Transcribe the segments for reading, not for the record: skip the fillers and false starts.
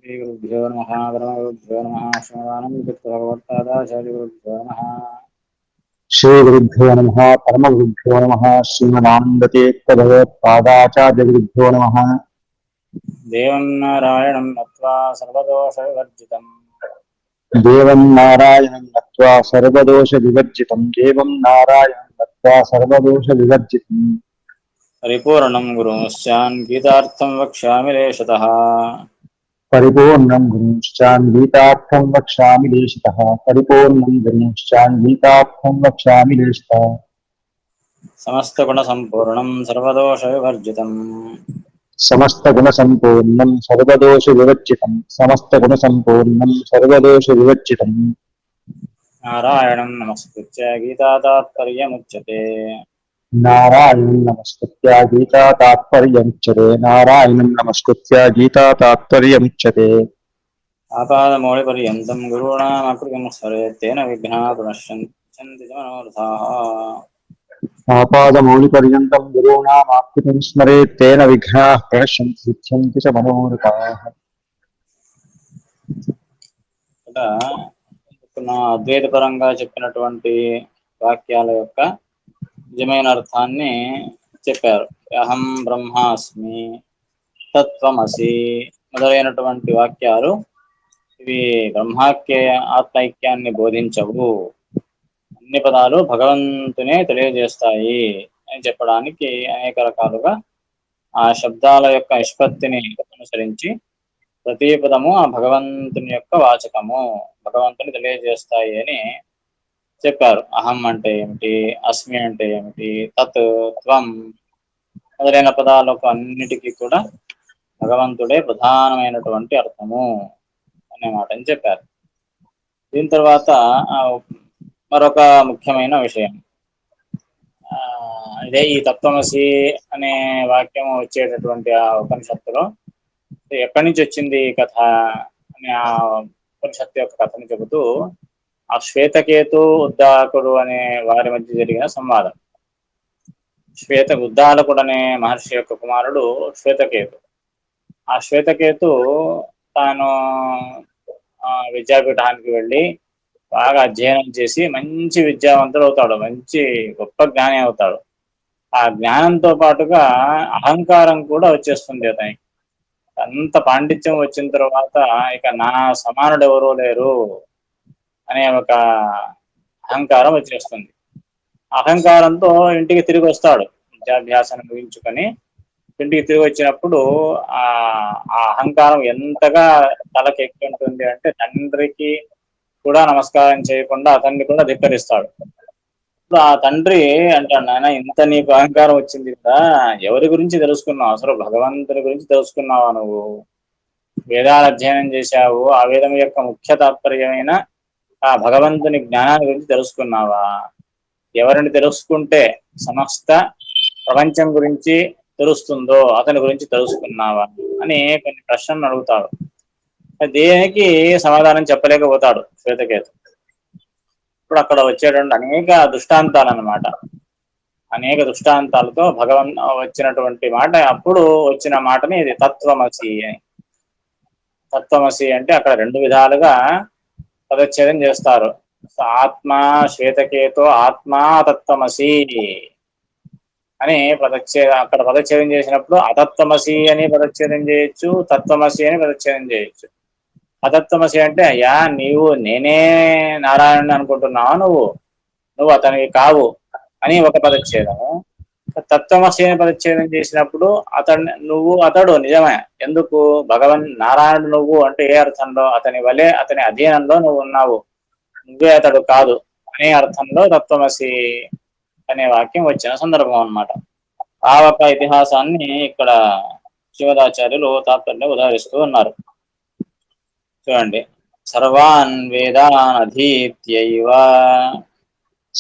श्रीगुरुभ्यो नमः परमगुरुभ्यो नमः श्रीमदानन्दतीर्थभगवत्पादाचार्यगुरुभ्यो नमः श्रीगुरुभ्यो नमः परमगुरुभ्यो नमः श्रीमदानन्दतीर्थभगवत्पादाचार्यगुरुभ्यो नमः। देवं नारायणं नत्वा सर्वदोषविवर्जितम् देवं नारायणं नत्वा सर्वदोषविवर्जितं देवं नारायणं नत्वा सर्वदोषविवर्जितं परिपूर्णं गुरुंश्चान् गीतार्थं वक्ष्यामि लेशतः परिपूर्णं गुरुंश्चान्गीतार्थं वक्ष्यामि देशितः परिपूर्णं गुरुंश्चान्गीतार्थं वक्ष्यामि देशितः समस्तगुणसम्पूर्णं सर्वदोषविवर्जितम् समस्तगुणसम्पूर्णं सर्वदोषविवर्जितं समस्तगुणसम्पूर्णं सर्वदोषविवर्जितं नारायणं नमस्कृत्य गीतातात्पर्यमुच्यते नारायणं नमस्कृत्य गीता तात्पर्यमुच्यते नारायणं नमस्कृत्य गीता तात्पर्यमुच्यते आपादमौलिपर्यन्तं गुरूणामाकृतिं स्मरेत् तेन विघ्नाः प्रणश्यन्ति च मनोरथाः आपादमौलिपर्यन्तं गुरूणामाकृतिं स्मरेत् तेन विघ्नाः प्रणश्यन्ति सिद्ध्यन्ति च मनोरथाः। అద్వైత పరంగా చెప్పినటువంటి వాక్యాల యొక్క నిజమైన అర్థాన్ని చెప్పారు. అహం బ్రహ్మాస్మి, తత్వమసి మొదలైనటువంటి వాక్యాలు ఇవి బ్రహ్మాఖ్య ఆత్మైక్యాన్ని బోధించవు. అన్ని పదాలు భగవంతునే తెలియజేస్తాయి అని చెప్పడానికి అనేక రకాలుగా ఆ శబ్దాల యొక్క నిష్పత్తిని అనుసరించి ప్రతి పదము ఆ భగవంతుని యొక్క వాచకము, భగవంతుని తెలియజేస్తాయి అని చెప్పారు. అహం అంటే ఏమిటి, అస్మి అంటే ఏమిటి, తత్, త్వం మొదలైన పదాలకు అన్నిటికీ కూడా భగవంతుడే ప్రధానమైనటువంటి అర్థము అనే మాటని చెప్పారు. దీని తర్వాత మరొక ముఖ్యమైన విషయం, ఇదే ఈ తత్వమసి అనే వాక్యం వచ్చేటటువంటి ఆ ఉపనిషత్తులో ఎక్కడి నుంచి వచ్చింది ఈ కథ అని ఆ ఉపనిషత్తు యొక్క కథను చెబుతూ ఆ శ్వేతకేతు ఉద్దాలకుడు అనే వారి మధ్య జరిగిన సంవాదం. ఉద్దాలకుడు అనే మహర్షి యొక్క కుమారుడు శ్వేతకేతు. ఆ శ్వేతకేతు తాను విద్యాపీఠానికి వెళ్ళి బాగా అధ్యయనం చేసి మంచి విద్యావంతుడు అవుతాడు, మంచి గొప్ప జ్ఞాని అవుతాడు. ఆ జ్ఞానంతో పాటుగా అహంకారం కూడా వచ్చేస్తుంది అతనికి. అంత పాండిత్యం వచ్చిన తర్వాత ఇక నా సమానుడు ఎవరూ లేరు అనే ఒక అహంకారం వచ్చేస్తుంది. అహంకారంతో ఇంటికి తిరిగి వస్తాడు. విద్యాభ్యాసాన్ని ముగించుకొని ఇంటికి తిరిగి వచ్చినప్పుడు ఆ అహంకారం ఎంతగా తలకెక్కి ఉంటుంది అంటే తండ్రికి కూడా నమస్కారం చేయకుండా అతన్ని కూడా ధిక్కరిస్తాడు. ఇప్పుడు ఆ తండ్రి అంటాడు, నాయన ఇంత నీకు అహంకారం వచ్చింది కదా, ఎవరి గురించి తెలుసుకున్నావు, అసలు భగవంతుని గురించి తెలుసుకున్నావా, నువ్వు వేదాల అధ్యయనం చేశావు, ఆ వేదం యొక్క ముఖ్య తాత్పర్యమైన ఆ భగవంతుని జ్ఞానాన్ని గురించి తెలుసుకున్నావా, ఎవరిని తెలుసుకుంటే సమస్త ప్రపంచం గురించి తెలుస్తుందో అతని గురించి తెలుసుకున్నావా అని కొన్ని ప్రశ్నలు అడుగుతాడు. దేనికి సమాధానం చెప్పలేకపోతాడు శ్వేతకేతు. ఇప్పుడు అక్కడ వచ్చేటువంటి అనేక దృష్టాంతాలు అన్నమాట. అనేక దృష్టాంతాలతో వచ్చినటువంటి మాట, అప్పుడు వచ్చిన మాటని ఇది తత్వమసి అని. తత్వమసి అంటే అక్కడ రెండు విధాలుగా పదచ్ఛేదం చేస్తారు. ఆత్మా శ్వేతకేతో ఆత్మా తత్వమసి అని అక్కడ పదచ్ఛేదం చేసినప్పుడు అతత్వమసి అని పదచ్ఛేదం చేయొచ్చు, తత్వమసి అని పదచ్ఛేదం చేయొచ్చు. అతత్వమసి అంటే అయ్యా నీవు నేనే నారాయణుని అనుకుంటున్నావా, నువ్వు అతనికి కావు అని ఒక పదచ్ఛేదము. తత్వమసి అని పదచ్ఛేదం చేసినప్పుడు అతడు నిజమే, ఎందుకు నారాయణుడు నువ్వు అంటే ఏ అర్థంలో, అతని వలె అతని అధీనంలో నువ్వు ఉన్నావు, నువ్వే అతడు కాదు అనే అర్థంలో తత్వమసి అనే వాక్యం వచ్చిన సందర్భం అన్నమాట. ఆ ఒక ఇతిహాసాన్ని ఇక్కడ శివదాచార్యులు తాత్పర్యంగా ఉదాహరిస్తూ ఉన్నారు. చూడండి, సర్వాన్ వేదాన్ అధీత్యైవ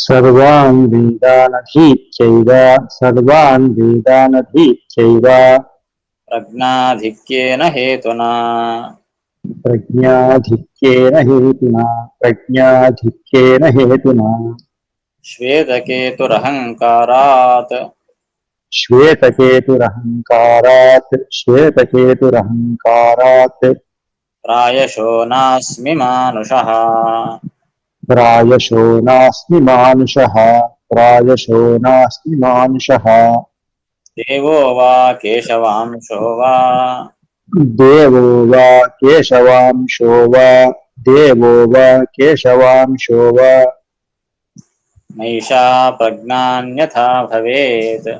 सर्वान् वेदानधीत्यैव ప్రజ్ఞాధిక్యేన హేతునా प्रज्ञाधिक्येन हेतुना శ్వేతకేతురహంకారాత్ श्वेतकेतुरहंकारात् ప్రాయశో నాస్మి మానుషః ప్రాయశో నాస్మి మానుషః ప్రాయశో నాస్మి మానుషః దేవో వా కేశవాంశో వా దేవో వా కేశవాంశో వా దేవో వా కేశవాంశో వా నైషా ప్రజ్ఞాన్యథా భవేత్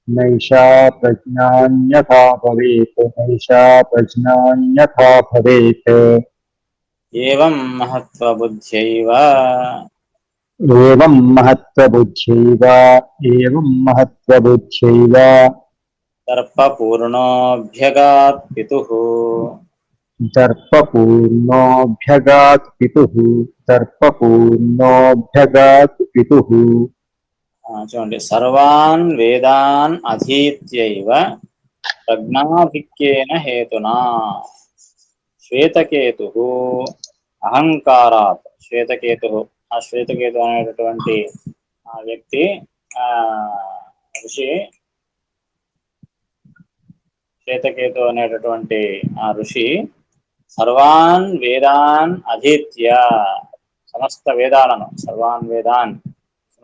నైషా ప్రజ్ఞాన్యథా భవేత్ నైషా ప్రజ్ఞాన్యథా భవేత్ ఏవం మహత్వబుద్ధ్యైవ ఏవం మహత్వబుద్ధ్యైవ ఏవం మహత్వబుద్ధ్యైవ దర్పపూర్ణోऽభ్యగాత్ పితుః దర్పపూర్ణోऽభ్యగాత్ పితుః దర్పపూర్ణోऽభ్యగాత్ పితుః చూడండి సర్వాన్ వేదాన్ అధీత్యైవ ప్రజ్ఞాధిక్యేన హేతునా శ్వేతకేతు అహంకారాత్ శ్వేతకేతు ఆ శ్వేతకేతు అనేటటువంటి ఆ వ్యక్తి ఆ ఋషి శ్వేతకేతు అనేటటువంటి ఆ ఋషి సర్వాన్ వేదాన్ అధీత్య సమస్త వేదాలను సర్వాన్ వేదాన్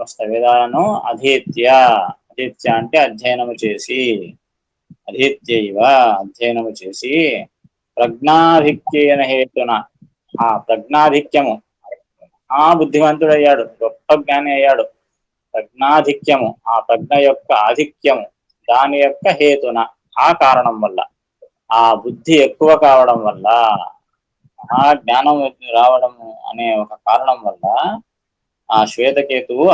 సమస్త వేదాలను అధీత్య అధీత్య అంటే అధ్యయనము చేసి అధీత్యైవ అధ్యయనము చేసి ప్రజ్ఞాధిక్యేన హేతున ఆ ప్రజ్ఞాధిక్యము ఆ బుద్ధిమంతుడయ్యాడు గొప్ప జ్ఞాని అయ్యాడు ప్రజ్ఞాధిక్యము ఆ ప్రజ్ఞ యొక్క ఆధిక్యము దాని యొక్క హేతున ఆ కారణం వల్ల ఆ బుద్ధి ఎక్కువ కావడం వల్ల ఆ జ్ఞానం రావడం అనే ఒక కారణం వల్ల ఆ శ్వేతకేతువు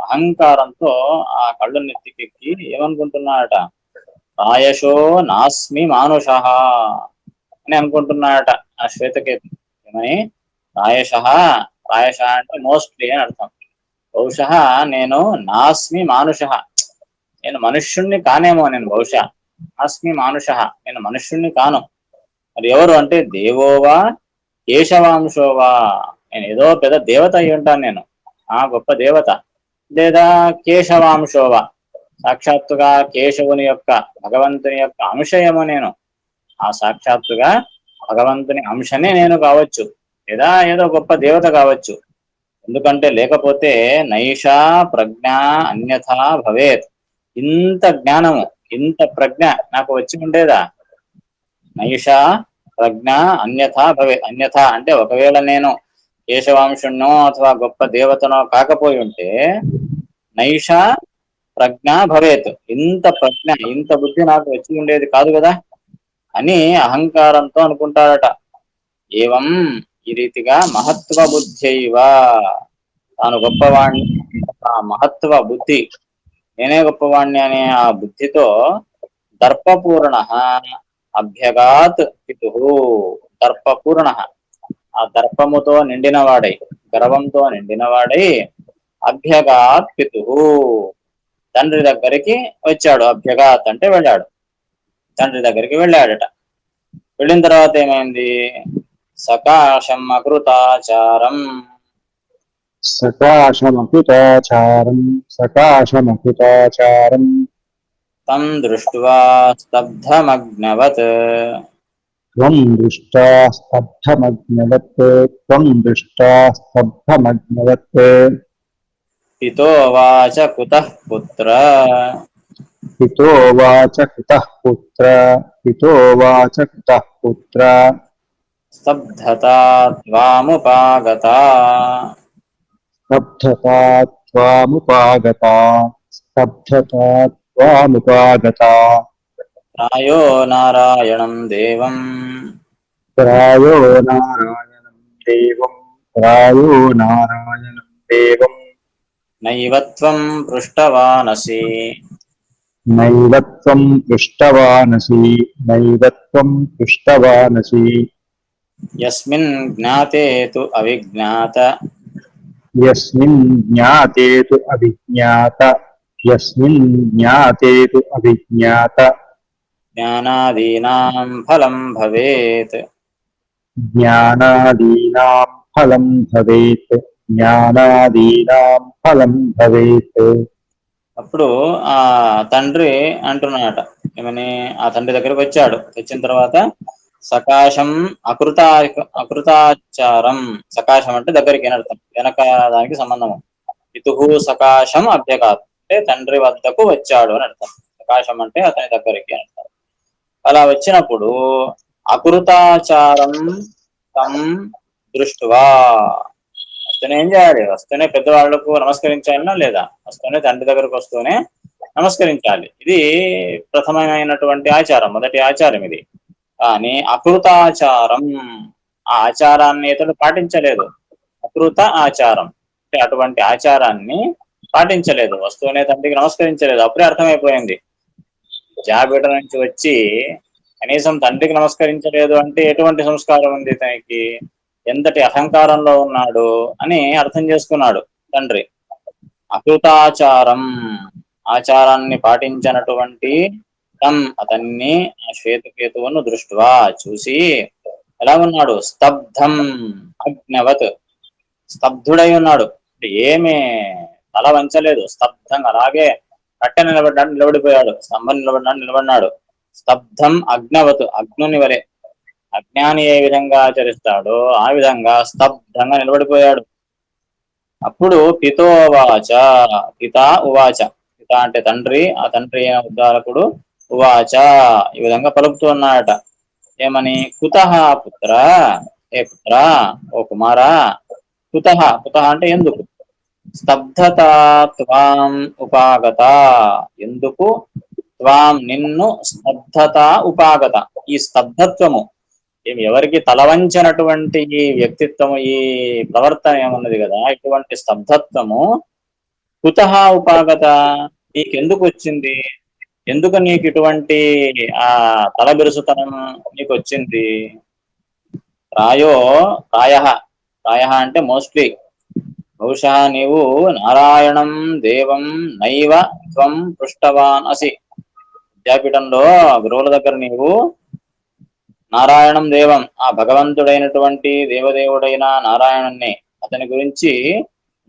అహంకారంతో ఆ కళ్ళు నెత్తికెక్కి ఏమనుకుంటున్నాడట ప్రాయశో నాస్మి మానుషః అని అనుకుంటున్నాడట ఆ శ్వేతకేతు ఏమని ప్రాయశ అంటే మోస్ట్లీ అని అర్థం బహుశః నేను నాస్మి మానుషః నేను మనుష్యుణ్ణి కానేమో నేను బహుశా నాస్మి మానుషః నేను మనుష్యుణ్ణి కాను మరి ఎవరు అంటే దేవోవా కేశవాంశోవా నేను ఏదో పెద్ద దేవత అయి ఉంటాను నేను ఆ గొప్ప దేవత లేదా కేశవాంశోవా సాక్షాత్తుగా కేశవుని యొక్క భగవంతుని యొక్క అంశయము నేను ఆ సాక్షాత్తుగా భగవంతుని అంశనే నేను కావచ్చు లేదా ఏదో గొప్ప దేవత కావచ్చు ఎందుకంటే లేకపోతే నైషా ప్రజ్ఞ అన్యథా భవేత్ ఇంత జ్ఞానము ఇంత ప్రజ్ఞ నాకు వచ్చి ఉండేదా నైషా ప్రజ్ఞ అన్యథా భవేత్ అన్యథా అంటే ఒకవేళ నేను కేశవాంశుణ్ణో అథవా గొప్ప దేవతనో కాకపోయి ఉంటే నైషా ప్రజ్ఞ భవేత్ ఇంత ప్రజ్ఞ ఇంత బుద్ధి నాకు వచ్చి ఉండేది కాదు కదా అని అహంకారంతో అనుకుంటారట ఏవం ఈ రీతిగా మహత్వ బుద్ధ్యైవ తాను గొప్పవాణ్ణి ఆ మహత్వ బుద్ధి నేనే గొప్పవాణ్ణి అనే ఆ బుద్ధితో దర్పపూర్ణ అభ్యగాత్ పితు దర్పపూర్ణ ఆ దర్పముతో నిండినవాడై గర్వంతో నిండినవాడై అభ్యగాత్ పితు తండ్రి దగ్గరికి వచ్చాడు అభ్యగాత్ అంటే వెళ్ళాడు తండ్రి దగ్గరికి వెళ్ళాడట వెళ్ళిన తర్వాత ఏమైంది సకాశం అకృతాచారం సకాశమకృతాచారం తం దృష్ట్వా స్తబ్ధమగ్నవత్ త్వం దృష్టా స్తబ్ధమగ్నవత్ పితోవాచ కుతః పుత్ర పితోవాచ కుతః పుత్ర స్తబ్ధతా త్వాముపాగతా స్తబ్ధతా త్వాముపాగతా స్తబ్ధతా త్వాముపాగతా ప్రాయో నారాయణం దేవం ప్రాయో నారాయణం దేవం ప్రాయో నారాయణం దేవం నైవ త్వం పృష్టవానసి నైవత్వం పృష్టవానసి యస్మిన్ జ్ఞాతే తు అవిజ్ఞాత యస్మిన్ జ్ఞాతే తు అవిజ్ఞాత జ్ఞానాదీనాం ఫలం భవేత్ జ్ఞానాదీనాం ఫలం భవేత్ అప్పుడు ఆ తండ్రి అంటున్నాడట ఏమని ఆ తండ్రి దగ్గరకు వచ్చాడు వచ్చిన తర్వాత సకాశం అకృతాచారం. సకాశం అంటే దగ్గరికి అని అర్థం, వెనక దానికి సంబంధము. పితుహు సకాశం అభ్యగాత్ అంటే తండ్రి వద్దకు వచ్చాడు అని అర్థం. సకాశం అంటే అతని దగ్గరికి అని అర్థం. అలా వచ్చినప్పుడు అకృతాచారం తం దృష్ట్వా, వస్తూనే ఏం చేయాలి, వస్తూనే పెద్దవాళ్లకు నమస్కరించాలనా లేదా, వస్తూనే తండ్రి దగ్గరకు వస్తూనే నమస్కరించాలి. ఇది ప్రథమమైనటువంటి ఆచారం, మొదటి ఆచారం ఇది. కానీ అకృతాచారం, ఆ ఆచారాన్ని ఇతడు పాటించలేదు. అకృత ఆచారం అంటే అటువంటి ఆచారాన్ని పాటించలేదు, వస్తూనే తండ్రికి నమస్కరించలేదు. అప్పుడే అర్థమైపోయింది, జాబిట నుంచి వచ్చి కనీసం తండ్రికి నమస్కరించలేదు అంటే ఎటువంటి సంస్కారం ఉంది తనకి, ఎంతటి అహంకారంలో ఉన్నాడు అని అర్థం చేసుకున్నాడు తండ్రి. అకృతాచారం, ఆచారాన్ని పాటించినటువంటి తం అతన్ని, ఆ శ్వేతకేతువును దృష్ట్వా చూసి ఎలా ఉన్నాడు, స్తబ్ధం అజ్ఞవత్, స్తబ్దుడై ఉన్నాడు. అంటే ఏమి తల వంచలేదు, స్తబ్ధంగా అలాగే కట్టె నిలబడిపోయాడు, స్తంభం నిలబడినాడు. స్తబ్ధం అగ్నవత్, అగ్నుని వలె, అజ్ఞాని ఏ విధంగా ఆచరిస్తాడో ఆ విధంగా స్తబ్ధంగా నిలబడిపోయాడు. అప్పుడు పితోవాచ, పిత ఉవాచ, పిత అంటే తండ్రి, ఆ తండ్రి అయిన ఉద్ధారకుడు ఉవాచ ఈ విధంగా పలుకుతూ ఉన్నాడట. ఏమని, కుతః పుత్ర, ఏ పుత్ర, ఓ కుమారా, కుతః, కుతః అంటే ఎందుకు, స్తబ్ధత త్వాం ఉపాగత, ఎందుకు, త్వాం నిన్ను, స్తబ్ధత ఉపాగత, ఈ స్తబ్ధత్వము, ఎవరికి తలవంచినటువంటి ఈ వ్యక్తిత్వము, ఈ ప్రవర్తన ఏమున్నది కదా, ఇటువంటి స్తబ్ధత్వము కుతః ఉపాగత, నీకెందుకు వచ్చింది, ఎందుకు నీకు ఇటువంటి ఆ తలబిరుసుతనం నీకు వచ్చింది. ప్రాయో, ప్రాయ అంటే మోస్ట్లీ, బహుశా నీవు నారాయణం దేవం నైవ త్వం పృష్టవాన్ అసి, విద్యాపీఠంలో గురువుల దగ్గర నీవు నారాయణం దేవం, ఆ భగవంతుడైనటువంటి దేవదేవుడైన నారాయణుణ్ణి, అతని గురించి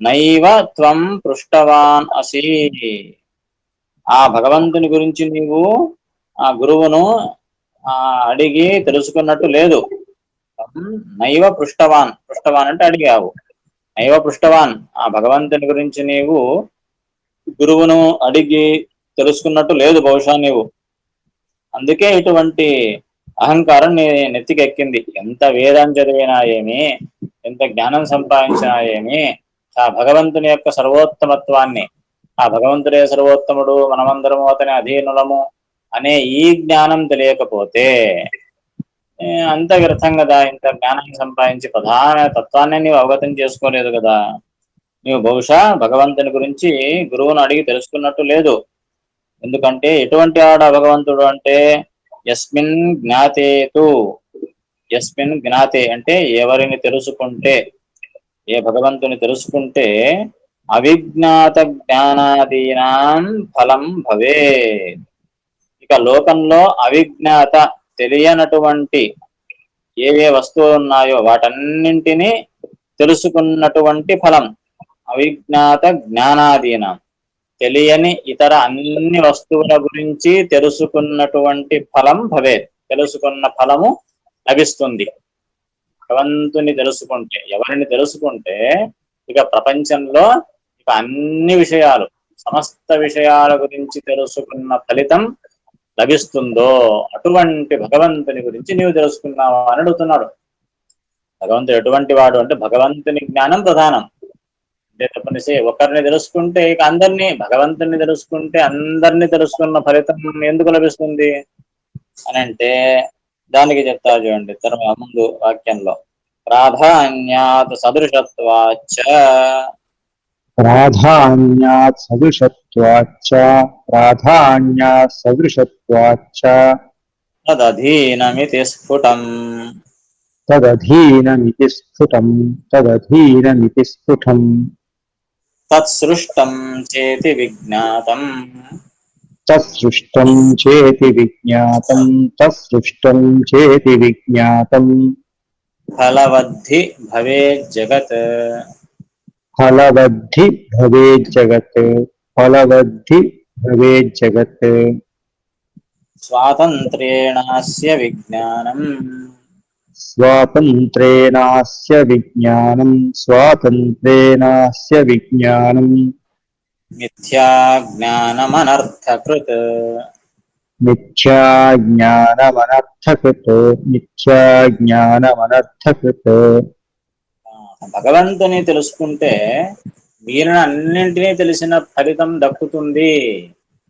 నైవ త్వం పృష్టవాన్ అసి, ఆ భగవంతుని గురించి నీవు ఆ గురువును అడిగి తెలుసుకున్నట్టు లేదు. నైవ పృష్టవాన్, పృష్టవాన్ అంటే అడిగావు, నైవ పృష్టవాన్, ఆ భగవంతుని గురించి నీవు గురువును అడిగి తెలుసుకున్నట్టు లేదు బహుశా నీవు, అందుకే ఇటువంటి అహంకారం నీ నెత్తికెక్కింది. ఎంత వేదం చదివినా ఏమి, ఎంత జ్ఞానం సంపాదించినా ఏమి, ఆ భగవంతుని యొక్క సర్వోత్తమత్వాన్ని, ఆ భగవంతుడే సర్వోత్తముడు, మనమందరము అతని అధీనులము అనే ఈ జ్ఞానం తెలియకపోతే అంత వ్యర్థం కదా. ఇంత జ్ఞానాన్ని సంపాదించి ప్రధాన తత్వాన్ని నీవు అవగతం చేసుకోలేదు కదా. నీవు బహుశా భగవంతుని గురించి గురువును అడిగి తెలుసుకున్నట్టు లేదు. ఎందుకంటే ఎటువంటి ఆడ భగవంతుడు అంటే, యస్మిన్ జ్ఞాతేతు, యస్మిన్ జ్ఞాతే అంటే ఎవరిని తెలుసుకుంటే, ఏ భగవంతుని తెలుసుకుంటే అవిజ్ఞాత జ్ఞానాదీనాం ఫలం భవే, ఇక లోకంలో అవిజ్ఞాత తెలియనటువంటి ఏవే వస్తువులు ఉన్నాయో వాటన్నింటినీ తెలుసుకున్నటువంటి ఫలం, అవిజ్ఞాత జ్ఞానాదీనం, తెలియని ఇతర అన్ని వస్తువుల గురించి తెలుసుకున్నటువంటి ఫలం భవే, తెలుసుకున్న ఫలము లభిస్తుంది. భగవంతుని తెలుసుకుంటే, ఎవరిని తెలుసుకుంటే ఇక ప్రపంచంలో ఇక అన్ని విషయాలు, సమస్త విషయాల గురించి తెలుసుకున్న ఫలితం లభిస్తుందో అటువంటి భగవంతుని గురించి నీవు తెలుసుకున్నావా అని అడుగుతున్నాడు. భగవంతుడు ఎటువంటి వాడు అంటే, భగవంతుని జ్ఞానం ప్రధానం. అంటే తప్పనిసరి ఒకరిని తెలుసుకుంటే ఇక అందరినీ, భగవంతుని తెలుసుకుంటే అందరినీ తెలుసుకున్న ఫలితం ఎందుకు లభిస్తుంది అని అంటే దానికి చెప్తారు చూడండి తర్వాత ముందు వాక్యంలో, ప్రాధాన్యాత్ సదృశత్వాచ్చ, ప్రాధాన్యాత్ సదృశత్వాచ్చ, ప్రాధాన్యాత్ సదృశత్వాచ్చ, తదధీనమితి స్ఫుటం, తదధీనమితి స్ఫుటం, తదధీనమితి స్ఫుటం, తత్సృష్టం చేతి విజ్ఞాతం, తత్సృష్టం చేతి విజ్ఞాతం, తత్సృష్టం చేతి విజ్ఞాతం, ఫలవద్ధి భవేజ్జగత్, ఫలవద్ధి భవేజ్జగత్, ఫలవద్ధి భవేజ్జగత్, స్వాతంత్ర్యేణాస్య విజ్ఞానం, స్వాతంత్రేణాస్య విజ్ఞానం స్వాతంత్రేణాస్య విజ్ఞానం మిథ్యా జ్ఞానమనర్థకృత్. మిథ్యా జ్ఞానమనర్థకృత్ మిథ్యా జ్ఞానమనర్థకృత్. భగవంతుని తెలుసుకుంటే మిగిలిన అన్నింటినీ తెలిసిన ఫలితం దక్కుతుంది.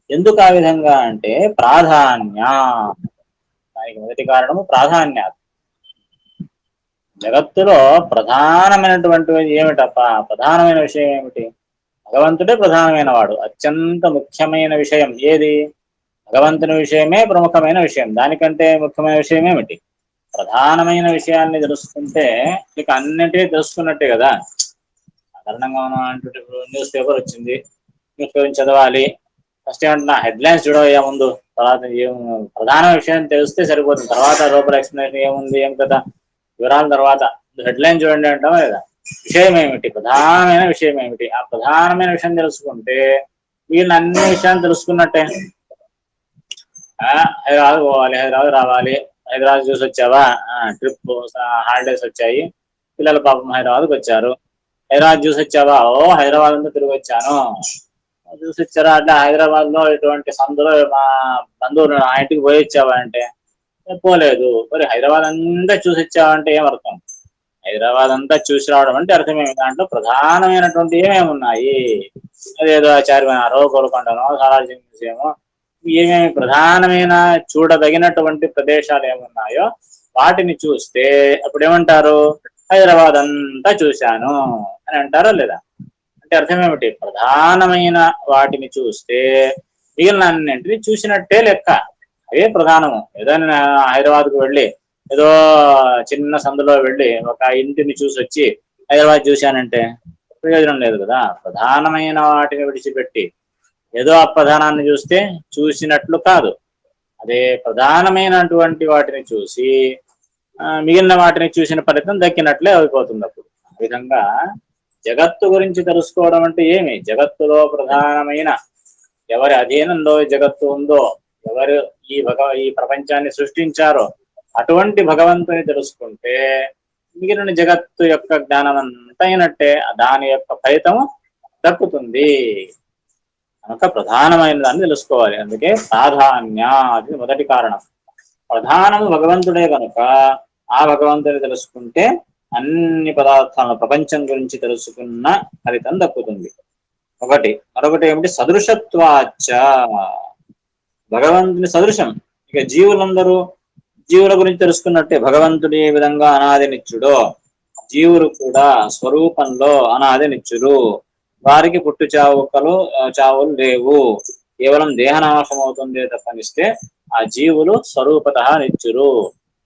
ఎందుకు ఆ విధంగా అంటే ప్రాధాన్య, దానికి మొదటి కారణము ప్రాధాన్యాలు. జగత్తులో ప్రధానమైనటువంటిది ఏమిటప్ప? ప్రధానమైన విషయం ఏమిటి? భగవంతుడే ప్రధానమైన వాడు. అత్యంత ముఖ్యమైన విషయం ఏది? భగవంతుని విషయమే ప్రముఖమైన విషయం. దానికంటే ముఖ్యమైన విషయం ఏమిటి? ప్రధానమైన విషయాన్ని తెలుసుకుంటే ఇక అన్నింటినీ తెలుసుకున్నట్టే కదా. సాధారణంగా మనం అంటే ఇప్పుడు న్యూస్ పేపర్ వచ్చింది, న్యూస్ పేపర్ చదవాలి. ఫస్ట్ ఏమంటున్నా హెడ్లైన్స్ చూడవయ్యా ముందు, తర్వాత ఏం ప్రధాన విషయం తెలిస్తే సరిపోతుంది. తర్వాత లోపల ఎక్స్ప్లెనేషన్ ఏముంది ఏం కదా వివరాల తర్వాత హెడ్లైన్ చూడండి అంటామా లేదా. విషయం ఏమిటి? ప్రధానమైన విషయం ఏమిటి? ఆ ప్రధానమైన విషయం తెలుసుకుంటే వీళ్ళని అన్ని విషయాలు తెలుసుకున్నట్టే. హైదరాబాద్ పోవాలి, హైదరాబాద్ రావాలి, హైదరాబాద్ చూసి వచ్చావా, ట్రిప్ హాలిడేస్ వచ్చాయి, పిల్లలు పాపం హైదరాబాద్కి వచ్చారు, హైదరాబాద్ చూసి వచ్చావా, ఓ హైదరాబాద్ అంతా తిరిగి వచ్చాను. చూసి వచ్చారా అంటే హైదరాబాద్ లో ఇటువంటి సందులో మా బంధువులు ఆ ఇంటికి పోయి వచ్చావా అంటే పోలేదు. మరి హైదరాబాద్ అంతా చూసి వచ్చావంటే ఏం అర్థం? హైదరాబాద్ అంతా చూసి రావడం అంటే అర్థమేమి? దాంట్లో ప్రధానమైనటువంటి ఏమేమి ఉన్నాయి? అదేదో చార్మినారో, గోల్కొండనో, సాలార్జంగ్ మ్యూజియమో, ఏమేమి ప్రధానమైన చూడదగినటువంటి ప్రదేశాలు ఏమున్నాయో వాటిని చూస్తే అప్పుడు ఏమంటారు? హైదరాబాద్ అంతా చూశాను అని అంటారా లేదా? అంటే అర్థం ఏమిటి? ప్రధానమైన వాటిని చూస్తే మిగిలిన అన్నింటినీ చూసినట్టే లెక్క. అవే ప్రధానము. ఏదైనా హైదరాబాద్కు వెళ్ళి ఏదో చిన్న సందులో వెళ్ళి ఒక ఇంటిని చూసి వచ్చి హైదరాబాద్ చూశానంటే ప్రయోజనం లేదు కదా. ప్రధానమైన వాటిని విడిచిపెట్టి ఏదో అప్రధానాన్ని చూస్తే చూసినట్లు కాదు. అదే ప్రధానమైనటువంటి వాటిని చూసి మిగిలిన వాటిని చూసిన ఫలితం దక్కినట్లే అయిపోతుంది. అప్పుడు ఆ విధంగా జగత్తు గురించి తెలుసుకోవడం అంటే ఏమి? జగత్తులో ప్రధానమైన ఎవరి అధీనంలో జగత్తు ఉందో, ఎవరు ఈ ప్రపంచాన్ని సృష్టించారో అటువంటి భగవంతుని తెలుసుకుంటే మిగిలిన జగత్తు యొక్క జ్ఞానం అంతా అయినట్టే, దాని యొక్క ఫలితము దక్కుతుంది. కనుక ప్రధానమైన దాన్ని తెలుసుకోవాలి. అందుకే ప్రాధాన్య అది మొదటి కారణం. ప్రధానము భగవంతుడే కనుక ఆ భగవంతుని తెలుసుకుంటే అన్ని పదార్థాల ప్రపంచం గురించి తెలుసుకున్న ఫలితం దక్కుతుంది. ఒకటి. మరొకటి ఏమిటి? సదృశత్వాచ, భగవంతుని సదృశం. ఇక జీవుల గురించి తెలుసుకున్నట్టే. భగవంతుడు ఏ విధంగా అనాది నిత్యుడో జీవులు కూడా స్వరూపంలో అనాది నిత్యులు. వారికి పుట్టు చావులు లేవు. కేవలం దేహనాశం అవుతుందే తప్పనిస్తే ఆ జీవులు స్వరూపత నిత్యులు.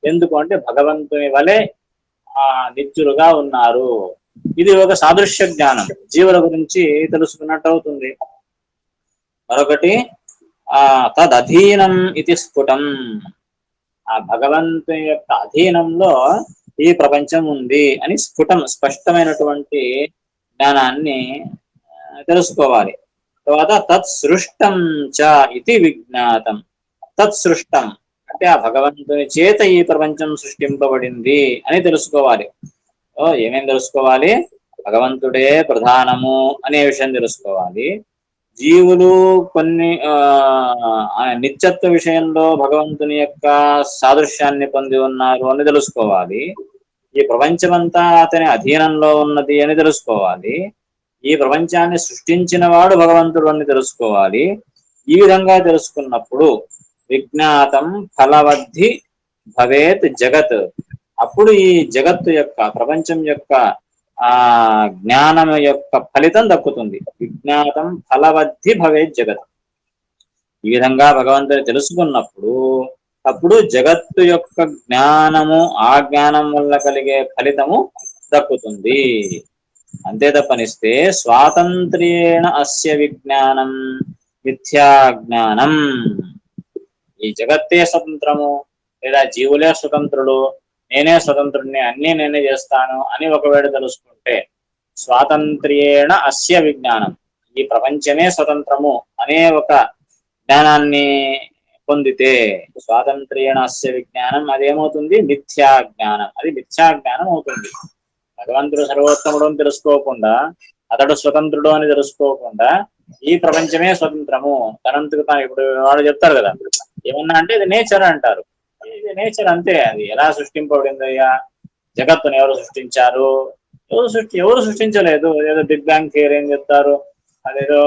ఎందుకు అంటే భగవంతుని వలె నిత్యులుగా ఉన్నారు. ఇది ఒక సాదృశ్య జ్ఞానం, జీవుల గురించి తెలుసుకున్నట్టు అవుతుంది. మరొకటి తదధీనం ఇది స్ఫుటం, ఆ భగవంతుని యొక్క అధీనంలో ఈ ప్రపంచం ఉంది అని స్పష్టమైనటువంటి జ్ఞానాన్ని తెలుసుకోవాలి. తర్వాత తత్సృష్టం చ ఇది విజ్ఞాతం. తత్సృష్టం అంటే ఆ భగవంతుని చేత ఈ ప్రపంచం సృష్టింపబడింది అని తెలుసుకోవాలి. ఏమేం తెలుసుకోవాలి? భగవంతుడే ప్రధానము అనే విషయం తెలుసుకోవాలి. జీవులు కొన్ని నిత్యత్వ విషయంలో భగవంతుని యొక్క సాదృశ్యాన్ని పొంది ఉన్నారు అని తెలుసుకోవాలి. ఈ ప్రపంచమంతా అతని అధీనంలో ఉన్నది అని తెలుసుకోవాలి. ఈ ప్రపంచాన్ని సృష్టించిన వాడు భగవంతుడు అని తెలుసుకోవాలి. ఈ విధంగా తెలుసుకున్నప్పుడు విజ్ఞాతం ఫలవద్ధి భవేత్ జగత్. అప్పుడు ఈ జగత్తు యొక్క ప్రపంచం యొక్క జ్ఞానం యొక్క ఫలితం దక్కుతుంది. విజ్ఞాతం ఫలవద్ధి భవేత్ జగత్. ఈ విధంగా భగవంతుని తెలుసుకున్నప్పుడు అప్పుడు జగత్తు యొక్క జ్ఞానము, ఆ జ్ఞానం వల్ల కలిగే ఫలితము దక్కుతుంది. అంతే తప్పనిస్తే స్వాతంత్ర్యేణ అస్య విజ్ఞానం మిథ్యాజ్ఞానం. ఈ జగత్తే స్వతంత్రము లేదా జీవులే స్వతంత్రులు, నేనే స్వతంత్రుడిని, అన్నీ నేనే చేస్తాను అని ఒకవేళ తెలుసుకుంటే స్వాతంత్ర్యేణ అస్య విజ్ఞానం, ఈ ప్రపంచమే స్వతంత్రము అనే ఒక జ్ఞానాన్ని పొందితే స్వాతంత్ర్యేణస్య విజ్ఞానం అదేమవుతుంది మిథ్యా జ్ఞానం, అది మిథ్యా జ్ఞానం అవుతుంది. భగవంతుడు సర్వోత్తముడు అని తెలుసుకోకుండా, అతడు స్వతంత్రుడు అని తెలుసుకోకుండా ఈ ప్రపంచమే స్వతంత్రము తనంతకు తాను, ఇప్పుడు వాళ్ళు చెప్తారు కదా ఏమన్నా అంటే ఇది నేచర్ అంటారు. ఇది నేచర్ అంతే, అది ఎలా సృష్టింపబడింది అయ్యా, జగత్తును ఎవరు సృష్టించారు, ఎవరు సృష్టించలేదు. ఏదో బిగ్ బ్యాంగ్ థియరీ అని చెప్తారు, అదేదో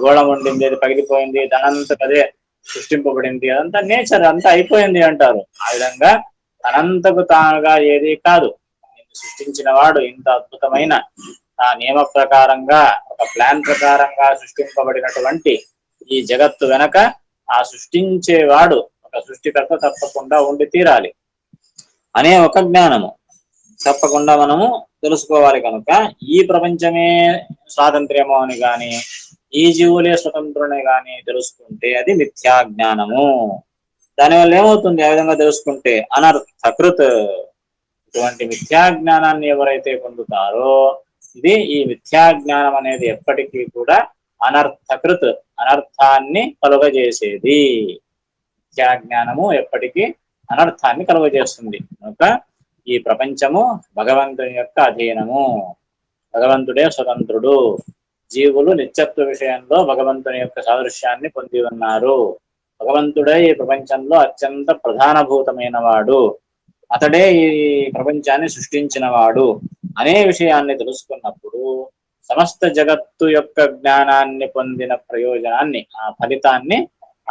గోళం ఉండింది, అది పగిలిపోయింది, దానంతట అదే సృష్టింపబడింది, అదంతా నేచర్, అంతా అయిపోయింది అంటారు. ఆ విధంగా అనంతకు తానుగా ఏది కాదు. సృష్టించిన వాడు ఇంత అద్భుతమైన ఆ నియమ ప్రకారంగా, ఒక ప్లాన్ ప్రకారంగా సృష్టింపబడినటువంటి ఈ జగత్తు వెనక ఆ సృష్టించేవాడు, ఒక సృష్టికర్త తప్పకుండా ఉండి తీరాలి అనే ఒక జ్ఞానము తప్పకుండా మనము తెలుసుకోవాలి. కనుక ఈ ప్రపంచమే స్వాతంత్ర్యము అని గాని, ఈ జీవులే స్వతంత్రుని గాని తెలుసుకుంటే అది మిథ్యా జ్ఞానము. దానివల్ల ఏమవుతుంది ఆ విధంగా తెలుసుకుంటే? అనర్థకృత్. ఇటువంటి మిథ్యా జ్ఞానాన్ని ఎవరైతే పొందుతారో, ఇది ఈ మిథ్యా జ్ఞానం అనేది ఎప్పటికీ కూడా అనర్థకృత్, అనర్థాన్ని కలుగజేసేది. మిథ్యా జ్ఞానము ఎప్పటికీ అనర్థాన్ని కలుగజేస్తుంది. కనుక ఈ ప్రపంచము భగవంతుని యొక్క అధీనము, భగవంతుడే స్వతంత్రుడు. జీవులు నిత్యత్వ విషయంలో భగవంతుని యొక్క సాదృశ్యాన్ని పొంది ఉన్నారు. భగవంతుడే ఈ ప్రపంచంలో అత్యంత ప్రధానభూతమైన వాడు, అతడే ఈ ప్రపంచాన్ని సృష్టించిన వాడు అనే విషయాన్ని తెలుసుకున్నప్పుడు సమస్త జగత్తు యొక్క జ్ఞానాన్ని పొందిన ప్రయోజనాన్ని, ఆ ఫలితాన్ని,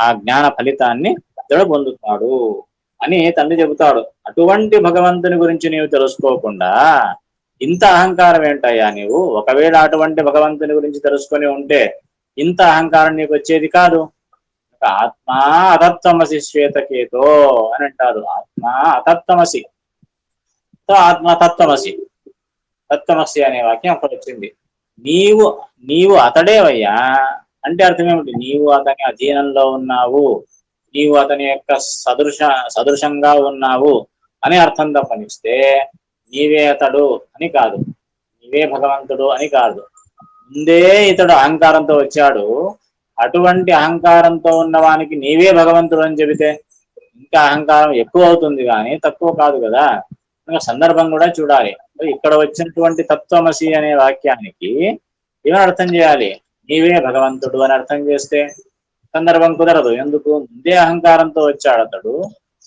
ఆ జ్ఞాన ఫలితాన్ని ఇతడు పొందుతాడు అని తండ్రి చెబుతాడు. అటువంటి భగవంతుని గురించి నీవు తెలుసుకోకుండా ఇంత అహంకారం ఏంటయ్యా నీవు? ఒకవేళ అటువంటి భగవంతుని గురించి తెలుసుకొని ఉంటే ఇంత అహంకారం నీకు వచ్చేది కాదు. ఆత్మా అతత్వమసి శ్వేతకేతో అని అంటారు. ఆత్మా అతత్వమసి, ఆత్మ తత్వమసి, తత్వమసి అనే వాక్యం అక్కడ వచ్చింది. నీవు నీవు అతడేవయ్యా అంటే అర్థం ఏమిటి? నీవు అతని అధీనంలో ఉన్నావు, నీవు అతని యొక్క సదృశంగా ఉన్నావు అని అర్థం తప్పనిస్తే నీవే అతడు అని కాదు, నీవే భగవంతుడు అని కాదు. ముందే ఇతడు అహంకారంతో వచ్చాడు, అటువంటి అహంకారంతో ఉన్నవానికి నీవే భగవంతుడు అని చెబితే ఇంకా అహంకారం ఎక్కువ అవుతుంది కానీ తక్కువ కాదు కదా. సందర్భం కూడా చూడాలి. ఇక్కడ వచ్చినటువంటి తత్వమసి అనే వాక్యానికి ఏమని అర్థం చేయాలి? నీవే భగవంతుడు అని అర్థం చేస్తే సందర్భం కుదరదు. ఎందుకు? ముందే అహంకారంతో వచ్చాడు అతడు,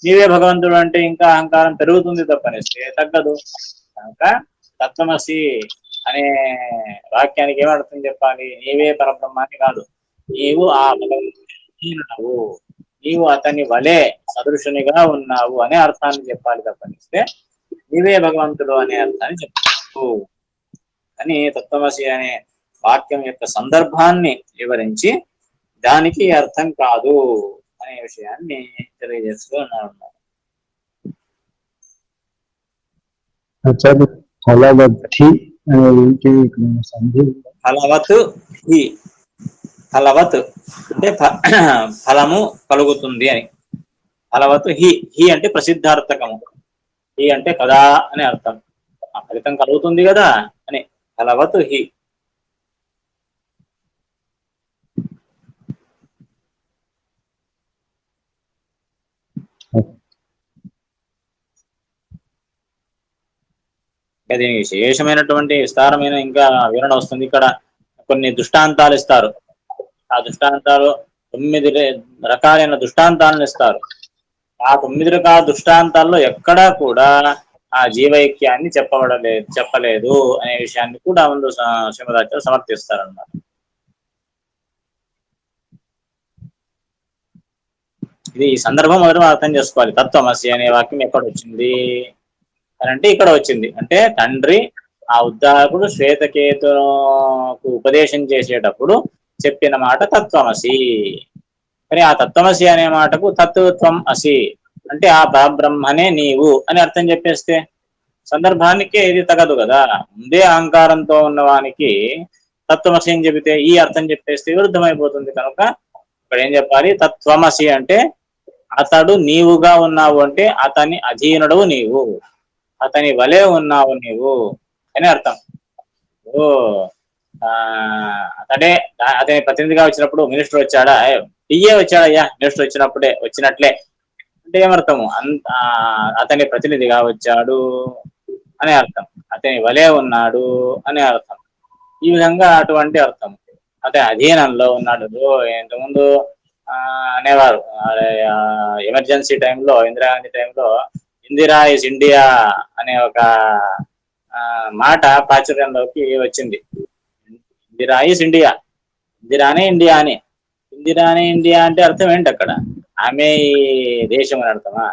నీవే భగవంతుడు అంటే ఇంకా అహంకారం పెరుగుతుంది తప్పనిస్తే తగ్గదు. కనుక తత్వమసి అనే వాక్యానికి ఏమర్థం చెప్పాలి? నీవే పరబ్రహ్మాన్ని కాదు, నీవు ఆ భగవంతుడు, నీవు అతని వలె సదృశునిగా ఉన్నావు అనే అర్థాన్ని చెప్పాలి తప్పనిస్తే నీవే భగవంతుడు అనే అర్థాన్ని చెప్పు అని తత్వమసి అనే వాక్యం యొక్క సందర్భాన్ని వివరించి దానికి అర్థం కాదు అనే విషయాన్ని తెలియజేస్తూ ఉన్నారు. ఫలవద్ధి అనేది సంధి. ఫలవత్ హి, ఫలవత్ అంటే ఫలము కలుగుతుంది అని. ఫలవత్ హి, హి అంటే ప్రసిద్ధార్థకము, హి అంటే కదా అని అర్థం. ఆ ఫలితం కలుగుతుంది కదా అని. ఫలవత్ హి. దీనికి విశేషమైనటువంటి విస్తారమైన ఇంకా వివరణ వస్తుంది. ఇక్కడ కొన్ని దృష్టాంతాలు ఇస్తారు. ఆ దృష్టాంతాలు 9 రకాలైన దృష్టాంతాలను ఇస్తారు. ఆ 9 రకాల దృష్టాంతాల్లో ఎక్కడా కూడా ఆ జీవైక్యాన్ని చెప్పలేదు అనే విషయాన్ని కూడా ముందు శ్రీమదాచార్య సమర్థిస్తారన్నమాట. ఇది ఈ సందర్భం మొదట అర్థం చేసుకోవాలి. తత్వమసి అనే వాక్యం ఎక్కడ వచ్చింది అని అంటే ఇక్కడ వచ్చింది. అంటే తండ్రి ఆ ఉద్దాలకుడు శ్వేతకేతుకు ఉపదేశం చేసేటప్పుడు చెప్పిన మాట తత్వమసి. కానీ ఆ తత్వమసి అనే మాటకు తత్వత్వం అసి అంటే ఆ పరబ్రహ్మనే నీవు అని అర్థం చెప్పేస్తే సందర్భానికే ఇది తగదు కదా. ముందే అహంకారంతో ఉన్నవానికి తత్వమసి అని చెబితే ఈ అర్థం చెప్పేస్తే విరుద్ధమైపోతుంది. కనుక ఇక్కడ ఏం చెప్పాలి? తత్వమసి అంటే అతడు నీవుగా ఉన్నావు, అంటే అతని అధీనుడవు నీవు, అతని వలె ఉన్నావు నీవు అని అర్థం. అతడే అతని ప్రతినిధిగా వచ్చినప్పుడు మినిస్టర్ వచ్చాడా, టీఏ వచ్చాడయ్యా, నెక్స్ట్ వచ్చినప్పుడే వచ్చినట్లే అంటే ఏమర్థము? అతని ప్రతినిధిగా వచ్చాడు అనే అర్థం, అతని వలే ఉన్నాడు అనే అర్థం. ఈ విధంగా అటువంటి అర్థం. అతని అధీనంలో ఉన్నాడు. ఇంతకుముందు అనేవారు ఎమర్జెన్సీ టైంలో, ఇందిరాగాంధీ టైంలో ఇందిరా ఇస్ ఇండియా అనే ఒక మాట ప్రాచుర్యంలోకి వచ్చింది. ఇందిరా ఇస్ ఇండియా, ఇందిరానే ఇండియా అని. ఇందిరానే ఇండియా అంటే అర్థం ఏంటి అక్కడ? ఆమె ఈ దేశం అని అర్థమా?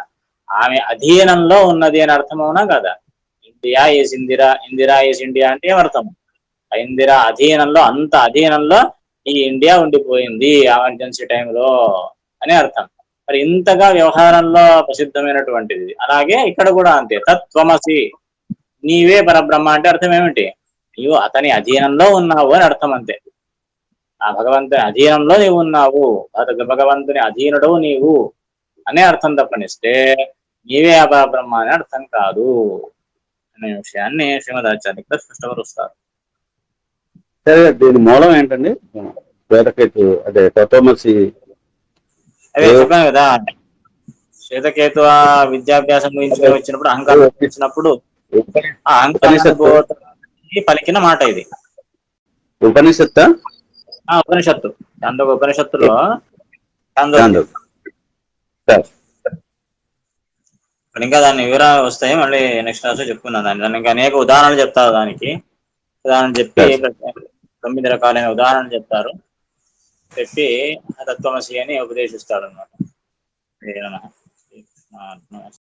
ఆమె అధీనంలో ఉన్నది అని అర్థం అవునా కదా? India is Indira, Indira is India అంటే ఏమర్థం? ఇందిరా అధీనంలో, అంత అధీనంలో ఈ ఇండియా ఉండిపోయింది ఎమర్జెన్సీ టైంలో అని అర్థం. మరి ఇంతగా వ్యవహారంలో ప్రసిద్ధమైనటువంటిది. అలాగే ఇక్కడ కూడా అంతే, తత్వమసి, నీవే పరబ్రహ్మ అంటే అర్థం ఏమిటి? నీవు అతని అధీనంలో ఉన్నావు అని అర్థం అంతే. ఆ భగవంతుని అధీనంలో నీవు ఉన్నావు, భగవంతుని అధీనుడు నీవు అనే అర్థం తప్పనిస్తే నీవే అపరబ్రహ్మ అనే అర్థం కాదు అనే విషయాన్ని శ్రీమదాచార్య ఇక్కడ స్పష్టపరుస్తారు. సరే, దీని మూలం ఏంటండి? శ్వేతకేతు అదే తత్వమసి అదే చెప్పాను కదా, శ్వేతకేతు విద్యాభ్యాసం గురించి వచ్చినప్పుడు అహంకారం వచ్చినప్పుడు ఆ అహంకారాన్ని పలికిన మాట ఇది. ఉపనిషత్త ఉపనిషత్తు, దాంట్లో ఉపనిషత్తులో ఇంకా దాని వివరాలు వస్తాయి, మళ్ళీ నెక్స్ట్ క్లాస్ లో చెప్పుకున్నాను. దాన్ని ఇంకా అనేక ఉదాహరణలు చెప్తారు. దానికి ఉదాహరణ చెప్పి 9 రకాలైన ఉదాహరణలు చెప్తారు, చెప్పి తత్వమసి అని ఉపదేశిస్తాడు అనమాట.